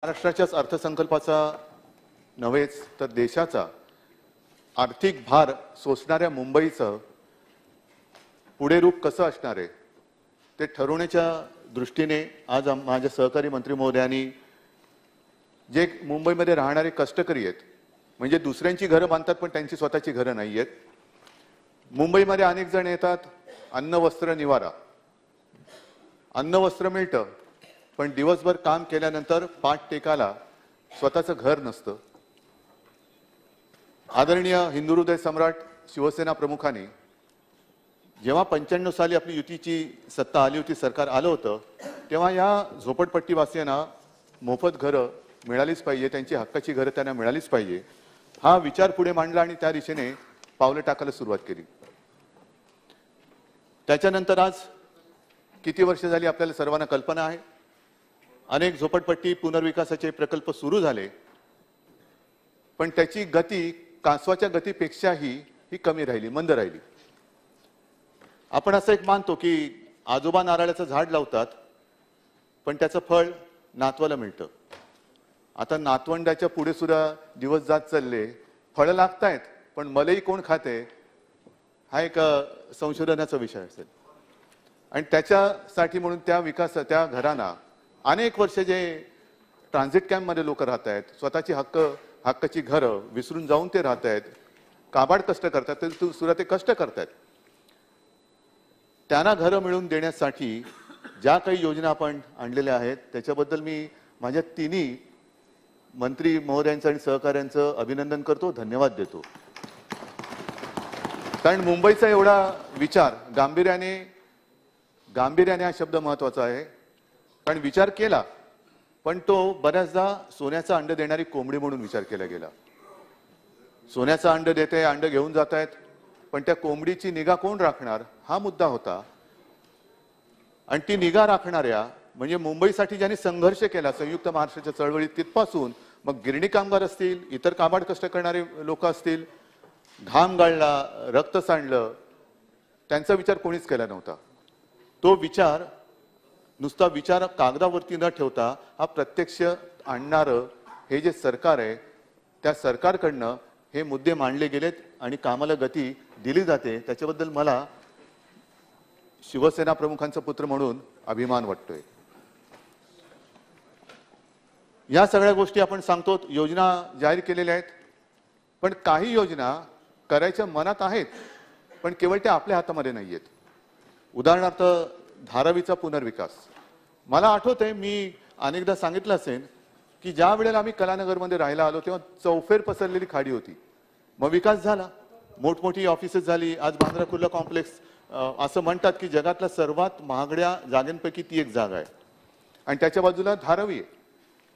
महाराष्ट्राच्याच अर्थसंकल्पाचा नव्हेच तर देशाचा आर्थिक भार सोसणाऱ्या मुंबईचं पुढे रूप कसं असणार आहे ते ठरवण्याच्या दृष्टीने आज माझ्या सहकारी मंत्री महोदयांनी जे मुंबईमध्ये राहणारे कष्टकरी आहेत, म्हणजे दुसऱ्यांची घरं बांधतात पण त्यांची स्वतःची घरं नाही आहेत. मुंबईमध्ये अनेक जण येतात, अन्न वस्त्र निवारा, अन्न वस्त्र मिळतं पण दिवसभर काम केल्यानंतर पाठ टेकाला स्वतःचं घर नसतं. आदरणीय हिंदू हृदय सम्राट शिवसेना प्रमुखांनी जेव्हा 95 साली आपली युतीची सत्ता आली होती, सरकार आलं होतं, तेव्हा या झोपडपट्टीवासियांना मोफत घरं मिळालीच पाहिजे, त्यांची हक्काची घरं त्यांना मिळालीच पाहिजे, हा विचार पुढे मांडला आणि त्या दिशेने पावलं टाकायला सुरुवात केली. त्याच्यानंतर आज किती वर्ष झाली आपल्याला सर्वांना कल्पना आहे. अनेक झोपडपट्टी पुनर्विकासाचे प्रकल्प सुरू झाले पण त्याची गती कासवाच्या गतीपेक्षाही ही कमी राहिली, मंद राहिली. आपण असं एक मानतो की आजोबा नारळाचं झाड लावतात पण त्याचं फळ नातवाला मिळतं. आता नातवंडाच्या पुढे सुद्धा दिवस जात चालले, फळं लागतायत पण मलाही कोण खाते हा एक संशोधनाचा विषय असेल. आणि त्याच्यासाठी म्हणून त्या घरांना अनेक वर्ष जे ट्रान्झिट कॅम्पमध्ये लोक राहत आहेत, स्वतःची हक्काची घरं विसरून जाऊन ते राहत आहेत, काबाड कष्ट करतात, तर सुद्धा ते कष्ट करतात. त्यांना घरं मिळवून देण्यासाठी ज्या काही योजना आपण आणलेल्या आहेत त्याच्याबद्दल मी माझ्या तिन्ही मंत्री महोदयांचं आणि सहकाऱ्यांचं अभिनंदन करतो, धन्यवाद देतो. कारण मुंबईचा एवढा विचार गांभीर्याने हा शब्द महत्वाचा आहे. कारण विचार केला पण तो बऱ्याचदा सोन्याचा अंड देणारी कोंबडी म्हणून विचार केला गेला. सोन्याचा अंड देते, अंड घेऊन जात आहेत, पण त्या कोंबडीची निगा कोण राखणार हा मुद्दा होता. आणि ती निगा राखणाऱ्या म्हणजे मुंबईसाठी ज्यांनी संघर्ष केला संयुक्त महाराष्ट्राच्या चळवळीत, तिथपासून मग गिरणी कामगार असतील, इतर काबाड कष्ट करणारे लोक असतील, घाम गाळला, रक्त सांडलं, त्यांचा विचार कोणीच केला नव्हता. तो विचार नुसता विचार कागदावरती न ठेवता हा प्रत्यक्ष आणणारं हे जे सरकार आहे त्या सरकारकडनं हे मुद्दे मांडले गेलेत आणि कामाला गती दिली जाते. त्याच्याबद्दल मला शिवसेना प्रमुखांचा पुत्र म्हणून अभिमान वाटतोय. या सगळ्या गोष्टी आपण सांगतो, योजना जाहीर केलेल्या आहेत, पण काही योजना करायच्या मनात आहेत पण केवळ त्या आपल्या हातामध्ये नाही आहेत. उदाहरणार्थ धारावीचा पुनर्विकास. मला आठवतंय मी अनेकदा सांगितलं असेल की ज्या वेळेला आम्ही कलानगरमध्ये राहायला आलो तेव्हा चौफेर पसरलेली खाडी होती. मग विकास झाला, मोठमोठी ऑफिसेस झाली. आज बांद्रा कुर्ला कॉम्प्लेक्स असं म्हणतात की जगातल्या सर्वात महागड्या जागांपैकी ती एक जागा आहे. आणि त्याच्या बाजूला धारावी आहे.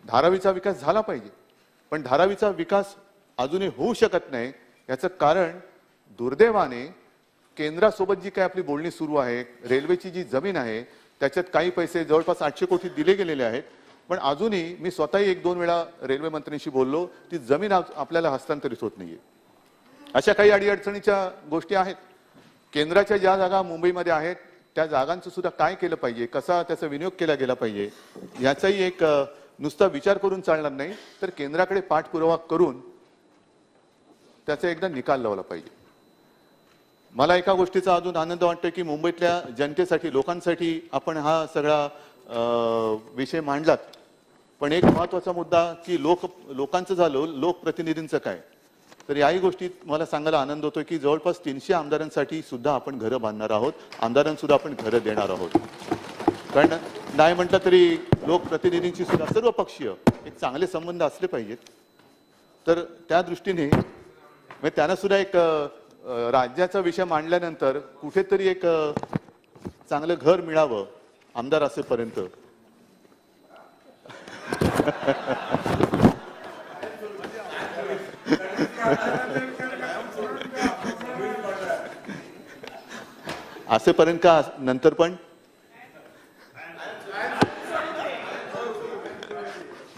धारावीचा विकास झाला पाहिजे पण धारावीचा विकास अजूनही होऊ शकत नाही. याचं कारण दुर्दैवाने केंद्रासोबत जी काही आपली बोलणी सुरू आहे, रेल्वेची जी जमीन आहे त्याच्यात काही पैसे जवळपास 800 कोटी दिले गेलेले आहेत पण अजूनही मी स्वतःही 1-2 वेळा रेल्वे मंत्र्यांशी बोललो, ती जमीन आपल्याला हस्तांतरित होत नाहीये. अशा काही अडीअडचणीच्या गोष्टी आहेत. केंद्राच्या ज्या जागा मुंबईमध्ये आहेत त्या जागांचं सुद्धा काय केलं पाहिजे, कसा त्याचा विनियोग केला गेला पाहिजे याचाही एक नुसता विचार करून चालणार नाही, तर केंद्राकडे पाठपुरावा करून त्याचा एकदा निकाल लावला पाहिजे. मला एका गोष्टीचा अजून आनंद वाटतोय की मुंबईतल्या जनतेसाठी, लोकांसाठी आपण हा सगळा विषय मांडलात. पण एक महत्वाचा मुद्दा की लोकांचं झालं, लोकप्रतिनिधींचं काय. तर याही गोष्टीत मला सांगायला आनंद होतोय की जवळपास 300 आमदारांसाठी सुद्धा आपण घरं बांधणार आहोत, आमदारांसुद्धा आपण घरं देणार आहोत. कारण नाही म्हटलं तरी लोकप्रतिनिधींची सुद्धा सर्व पक्षीय एक चांगले संबंध असले पाहिजेत. तर त्या दृष्टीने त्यांना सुद्धा एक राज्याचा विषय मांडल्यानंतर कुठेतरी एक चांगलं घर मिळावं आमदार असेपर्यंत. असेपर्यंत का नंतर पण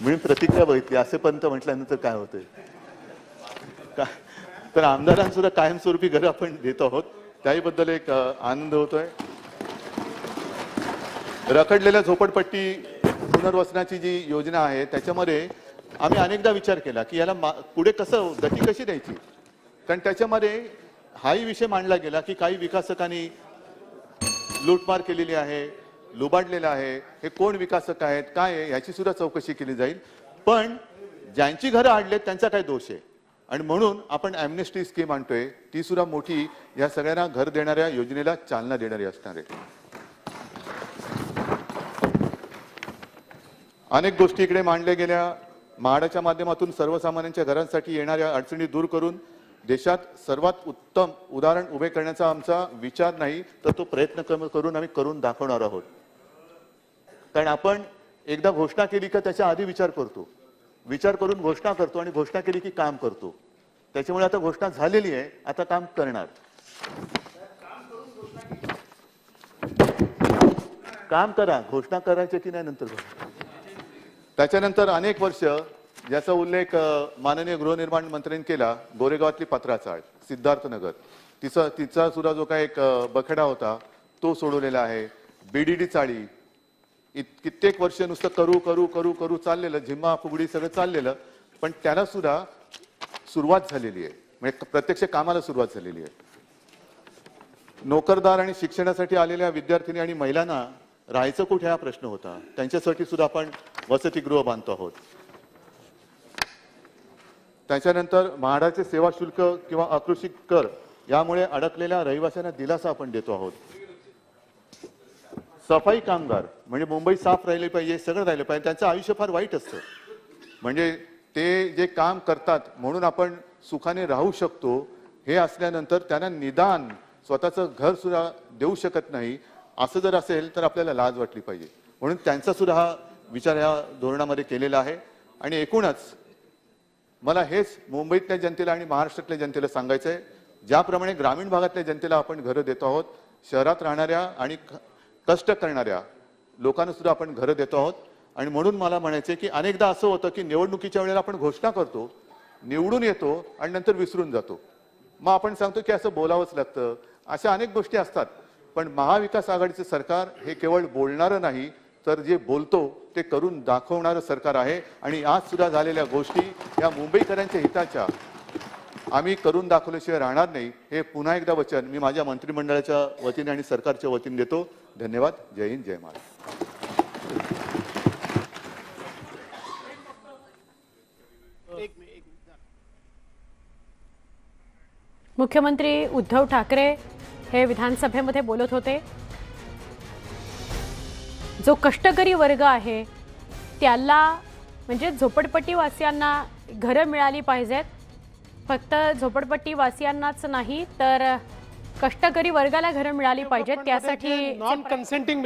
म्हणून प्रतिक्रिया बघितली, असेपर्यंत म्हटल्यानंतर काय होतंय का. तर आमदारांसुद्धा कायमस्वरूपी घरं आपण देत आहोत, त्याबद्दल एक आनंद होतोय. रखडलेल्या झोपडपट्टी पुनर्वसनाची जी योजना आहे त्याच्यामध्ये आम्ही अनेकदा विचार केला की याला पुढे कसं गती कशी द्यायची, कारण त्याच्यामध्ये हाही विषय मांडला गेला की काही विकासकांनी लूटमार केलेली आहे, लुबाडलेला आहे, हे कोण विकासक आहेत, काय आहे याची सुद्धा चौकशी केली जाईल. पण ज्यांची घरं अडलेत त्यांचा काय दोष आहे, आणि म्हणून आपण ॲम्नेस्टी स्कीम आणतोय, ती सुद्धा मोठी या सगळ्यांना घर देणाऱ्या योजनेला चालना देणारी असणार आहे. अनेक गोष्टी इकडे मांडल्या गेल्या. म्हाडाच्या माध्यमातून सर्वसामान्यांच्या घरांसाठी येणाऱ्या अडचणी दूर करून देशात सर्वात उत्तम उदाहरण उभे करण्याचा आमचा विचार नाही, तर तो प्रयत्न करून आम्ही करून दाखवणार आहोत. कारण आपण एकदा घोषणा केली का त्याच्या आधी विचार करतो, विचार करून घोषणा करतो, आणि घोषणा केली की काम करतो. त्याच्यामुळे आता घोषणा झालेली आहे, आता काम करणार. काम करा, घोषणा करायची की नाही नंतर. त्याच्यानंतर अनेक वर्ष ज्याचा उल्लेख माननीय गृहनिर्माण मंत्र्यांनी केला, गोरेगावातली पत्राचाळ, सिद्धार्थनगर, तिचा सुद्धा जो काही एक बखडा होता तो सोडवलेला आहे. बीडीडी चाळी कित्येक वर्ष नुसतं करू करू करू करू चाललेलं, झिम्मा फुगडी सगळं चाललेलं, पण त्याला सुद्धा सुरुवात झालेली आहे, म्हणजे प्रत्यक्ष कामाला सुरुवात झालेली आहे. नोकरदार आणि शिक्षणासाठी आलेल्या विद्यार्थिनी आणि महिलांना राहायचं कुठे हा प्रश्न होता, त्यांच्यासाठी सुद्धा आपण वसतिगृह बांधतो आहोत. त्याच्यानंतर म्हाडाचे सेवा शुल्क किंवा अकृषी कर यामुळे अडकलेल्या रहिवाशांना दिलासा आपण देतो आहोत. सफाई कामगार म्हणजे मुंबई साफ राहिली पाहिजे, सगळं राहिलं पाहिजे, त्यांचं आयुष्य फार वाईट असतं. म्हणजे ते जे काम करतात म्हणून आपण सुखाने राहू शकतो, हे असल्यानंतर त्यांना निदान स्वतःचं घर सुद्धा देऊ शकत नाही, असं जर असेल तर आपल्याला लाज वाटली पाहिजे. म्हणून त्यांचा सुद्धा हा विचार या धोरणामध्ये केलेला आहे. आणि एकूणच मला हेच मुंबईतल्या जनतेला आणि महाराष्ट्रातल्या जनतेला सांगायचं आहे, ज्याप्रमाणे ग्रामीण भागातल्या जनतेला आपण घरं देतो आहोत, शहरात राहणाऱ्या आणि कष्ट करणाऱ्या लोकांना सुद्धा आपण घरं देतो आहोत. आणि म्हणून मला म्हणायचं आहे की अनेकदा असं होतं की निवडणुकीच्या वेळेला आपण घोषणा करतो, निवडून येतो आणि नंतर विसरून जातो. मग आपण सांगतो की असं बोलावंच लागतं, अशा अनेक गोष्टी असतात. पण महाविकास आघाडीचं सरकार हे केवळ बोलणारं नाही, तर जे बोलतो ते करून दाखवणारं सरकार आहे. आणि आज सुद्धा झालेल्या गोष्टी या मुंबईकरांच्या हिताच्या आम्ही करून दाखवल्याशिवाय राहणार नाही, हे पुन्हा एकदा वचन मी माझ्या मंत्रिमंडळाच्या वतीने आणि सरकारच्या वतीने देतो. धन्यवाद. जय हिंद, जय महाराष्ट्र. मुख्यमंत्री उद्धव ठाकरे हे विधानसभेमध्ये बोलत होते. जो कष्टकरी वर्ग आहे त्याला म्हणजे झोपडपट्टीवासियांना घरं मिळाली पाहिजेत. फक्त झोपडपट्टीवासियांनाच नाही तर कष्टकरी वर्गाला घरं मिळाली पाहिजेत. त्यासाठी नॉन कन्सेंटिंग